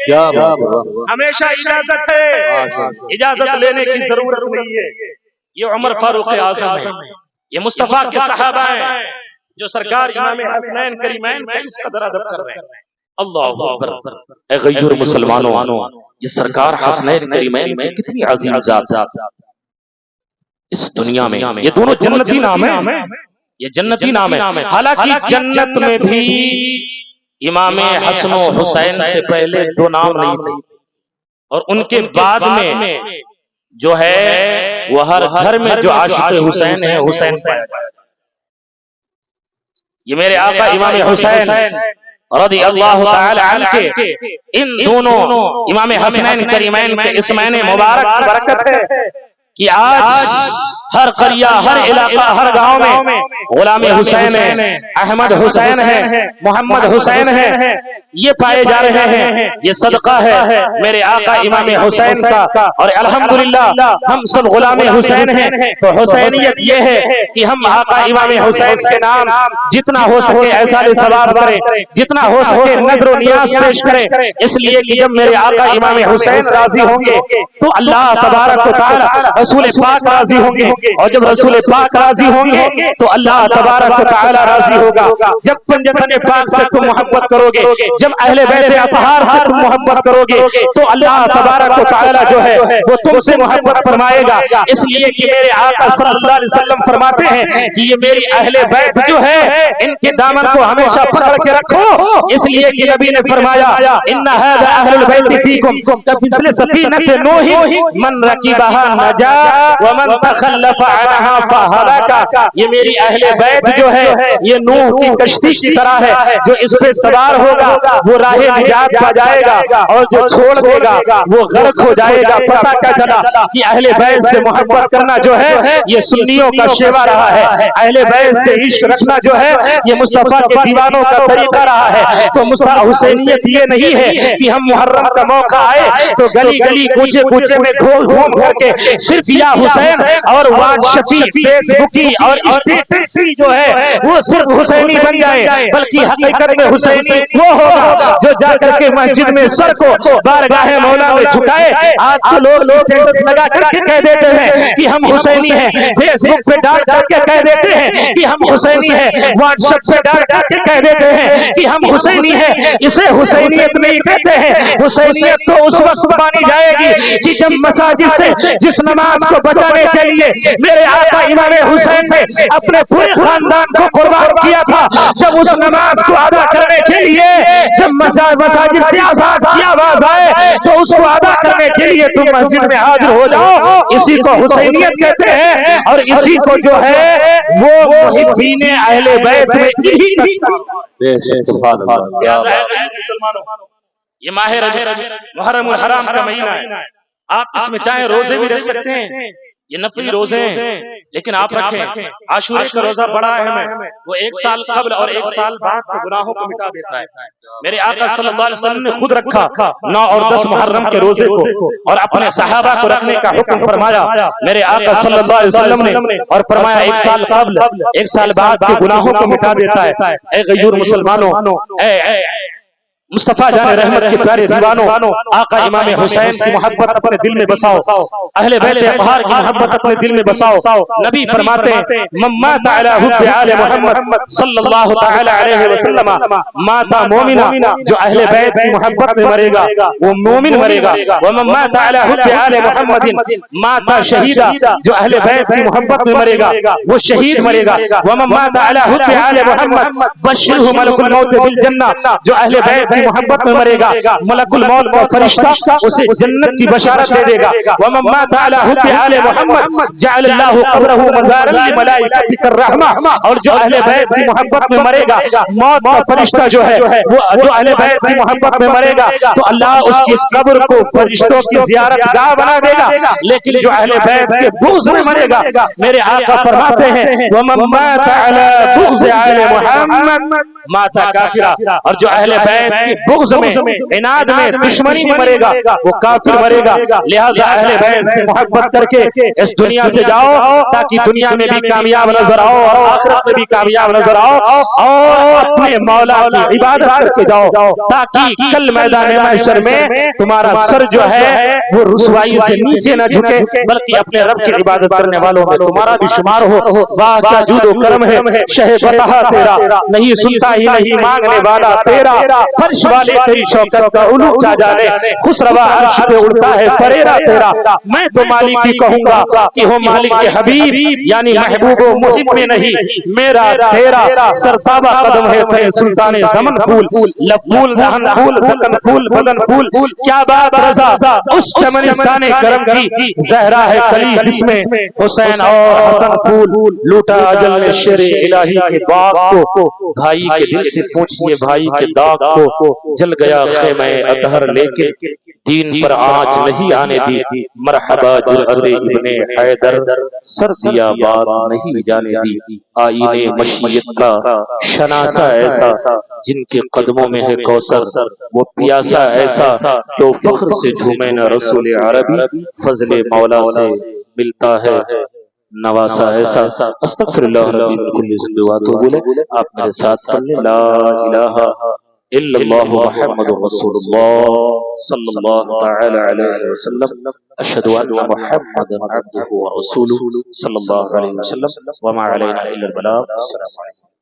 کیا بات ہے، ہمیشہ اجازت ہے، اجازت لینے کی ضرورت نہیں ہے۔ یہ عمر فاروق اعظم ہے، یہ مصطفیٰ کے صحابہ ہیں جو سرکار امام حسنین کریمین کا اس قدر ادب کر رہے ہیں۔ اللہ اکبر، اے غیور مسلمانوں، یہ سرکار حسنین کریمین میں کتنی عظیم ذات اس دنیا میں، یہ دونوں جنتی نام ہیں، یہ جنتی نام ہے۔ حالانکہ جنت میں بھی امام حسن و حسین سے پہلے دو نام نہیں تھے اور ان کے بعد میں جو ہے وہ ہر گھر میں جو عاشق حسین ہے حسین پایا۔ یہ میرے آقا امام حسین رضی اللہ تعالی عنہ کے ان دونوں امام حسنین کریمین کے اسمین مبارک کی برکت ہے کہ آج ہر قریہ، ہر علاقہ، ہر گاؤں میں غلام حسین ہے، احمد حسین ہے، محمد حسین ہے، یہ پائے جا رہے ہیں۔ یہ صدقہ ہے میرے آقا امام حسین کا، اور الحمدللہ ہم سب غلام حسین ہیں۔ تو حسینیت یہ ہے کہ ہم آقا امام حسین کے نام جتنا ہو سکے ایصال ثواب کریں، جتنا ہو سکے نظر و نیاز پیش کریں، اس لیے کہ جب میرے آقا امام حسین راضی ہوں گے تو اللہ تبارک و تعالی رسول پاک راضی ہوں گے، اور جب رسول پاک راضی ہوں گے تو اللہ تبارک و تعالی راضی ہوگا۔ جب پنجتن پاک سے تم محبت کرو گے، جب اہل بیت اطہار سے تم محبت کرو گے تو اللہ تبارک و تعالی جو ہے وہ تم سے محبت فرمائے گا۔ اس لیے کہ میرے آقا صلی اللہ علیہ وسلم فرماتے ہیں کہ یہ میری اہل بیت جو ہے ان کے دامن کو ہمیشہ پکڑ کے رکھو، اس لیے کہ نبی نے فرمایا ان ھذا اہل البیت فیکم کمثل سفینۃ نوح من رکبھا نجا ومن تخلف عنہا فہلک۔ یہ میری اہل بیت جو ہے یہ نوح کی کشتی کی طرح ہے، جو اس پہ سوار ہوگا وہ راہ نجات پا جائے گا اور جو چھوڑ دے گا وہ غرق ہو جائے گا۔ پتہ کیا چلا کہ اہل بیت سے محبت کرنا جو ہے یہ سنیوں کا شیوا رہا ہے، اہل بیت سے عشق رکھنا جو ہے یہ مصطفیٰ کے دیوانوں کا طریقہ رہا ہے۔ تو مصطفیٰ حسینیت یہ نہیں ہے کہ ہم محرم کا موقع آئے تو گلی گلی کوچے کوچے میں گھوم گھوم کر کے صرف یا حسین اور واٹس ایپ فیس بکی اور اسٹیٹس جو ہے وہ صرف حسینی بن جائے، بلکہ حقیقت میں حسینی وہ ہوگا جو جا کر کے مسجد میں سر کو بارگاہ مولا میں جھکائے۔ آج تو لوگ اسٹیٹس لگا کر کے کہہ دیتے ہیں کہ ہم حسینی ہیں، فیس بک پہ ڈال کر کے کہہ دیتے ہیں کہ ہم حسینی ہیں، واٹس ایپ پہ ڈال کر کے کہہ دیتے ہیں کہ ہم حسینی ہیں۔ اسے حسینیت نہیں کہتے ہیں، حسینیت تو اس وقت مانی جائے گی کہ جب مساجد سے جس نماز کو بچانے کے لیے میرے آقا امام حسین نے اپنے پورے خاندان کو قربان کیا تھا، جب اس نماز کو ادا کرنے کے لیے جب مساجد سے آزاد کی آواز آئے تو اس کو ادا کرنے کے لیے تم مسجد میں حاضر ہو جاؤ، اسی کو حسینیت کہتے ہیں، اور اسی کو جو ہے وہ محبین اہل بیت میں یہی سبحان اللہ، کیا مسلمانوں، یہ ماہ محرم الحرام کا مہینہ ہے، آپ اس میں چاہے روزے بھی رکھ سکتے ہیں، یہ نفلی روزے ہیں، لیکن آپ رکھیں۔ عاشورے کا روزہ بڑا اہم ہے، وہ ایک سال قبل اور ایک سال بعد کے گناہوں کو مٹا دیتا ہے۔ میرے آقا صلی اللہ علیہ وسلم نے خود رکھا 9 اور 10 محرم کے روزے کو، اور اپنے صحابہ کو رکھنے کا حکم فرمایا میرے آقا صلی اللہ علیہ وسلم نے، اور فرمایا ایک سال قبل ایک سال بعد کے گناہوں کو مٹا دیتا ہے۔ اے غیور مسلمانوں، اے مصطفیٰ جان رحمت کے پیارے دیوانوں، آقا امام حسین کی محبت اپنے دل میں بساؤ، اہل بیت اطہار کی محبت اپنے دل میں بساؤ۔ نبی فرماتے ہیں من مات علی حب آل محمد صلی اللہ تعالی علیہ وسلم مات مومنا، جو اہل بیت کی محبت میں مرے گا وہ مومن مرے گا۔ ومن مات علی حب آل محمد مات شہیدا، جو اہل بیت کی محبت میں مرے گا وہ شہید مرے گا۔ ومن مات علی حب آل محمد بشرہ ملک الموت بالجنہ، جو اہل بیت کی محبت میں مرے گا ملک الموت کا فرشتہ اسے جنت کی بشارت دے دے گا۔ ومن مات علی حب آل محمد جعل اللہ قبرہ مزارا لملائکۃ الرحمہ، اور جو اہل بیت کی محبت میں مرے گا موت کا فرشتہ جو ہے وہ جو اہل بیت کی محبت میں مرے گا تو اللہ اس کی قبر کو فرشتوں کی زیارت گاہ بنا دے گا۔ لیکن جو اہل بیت کے بغض میں مرے گا، میرے آقا فرماتے ہیں ومن مات علی بغض آل محمد مات کافرا، اور جو اہل بیت کے بغض میں عناد میں دشمنی میں مرے گا وہ کافر مرے گا۔ لہذا اہل بیت سے محبت کر کے اس دنیا سے جاؤ تاکہ دنیا میں بھی کامیاب نظر آؤ اور آخرت میں بھی کامیاب نظر آؤ، اور اپنے مولا کی عبادت کر کے جاؤ تاکہ کل میدان محشر میں تمہارا سر جو ہے وہ رسوائی سے نیچے نہ جھکے بلکہ اپنے رب کی عبادت کرنے والوں میں تمہارا بھی شمار ہو۔ واہ کیا جود و کرم ہے شہ بتہا تیرا، نہیں سنتا ہی نہیں مانگنے والا تیرا، فرش والے تیری شوکت کا علو کیا جانے، خسروا عرش پہ اڑتا ہے فریرا تیرا۔ میں تو مالک ہی کہوں گا کہ ہو مالک کے حبیب، یعنی محبوب و محب میں نہیں میرا تیرا، سرتابہ قدم ہے تھے سلطان زمن پھول، لفول دہن پھول سکن پھول بدن پھول، کیا بات رضا اس چمنستان کرم کی، زہرا ہے کلی جس میں حسین اور حسن پھول، لوٹا اجل نے شیر الہی کے باغ کو، بھائی کے دل سے پوچھئے بھائی کے داغ کو، جل گیا خیمہ اطہر لے کے دین پر آنچ نہیں آنے دی، مرحبا جرأت ابن حیدر سر دیا بات نہیں جانے دی، آئینے مشیت کا شناسا ایسا جن کے قدموں میں ہے کوثر، وہ پیاسا ایسا تو فخر سے جھومے نہ رسول عربی، فضل مولا سے ملتا ہے نواسا ایسا۔ استغفر اللہ ربی من کل ذنب واتوب الیہ۔ آپ میرے ساتھ پڑھیں لا الہ الا اللہ محمد رسول اللہ صلی اللہ تعالی علیہ وسلم، اشہد ان محمد عبدہ ورسولہ صلی اللہ علیہ وسلم، وما علینا الا البلاغ۔ السلام علیکم۔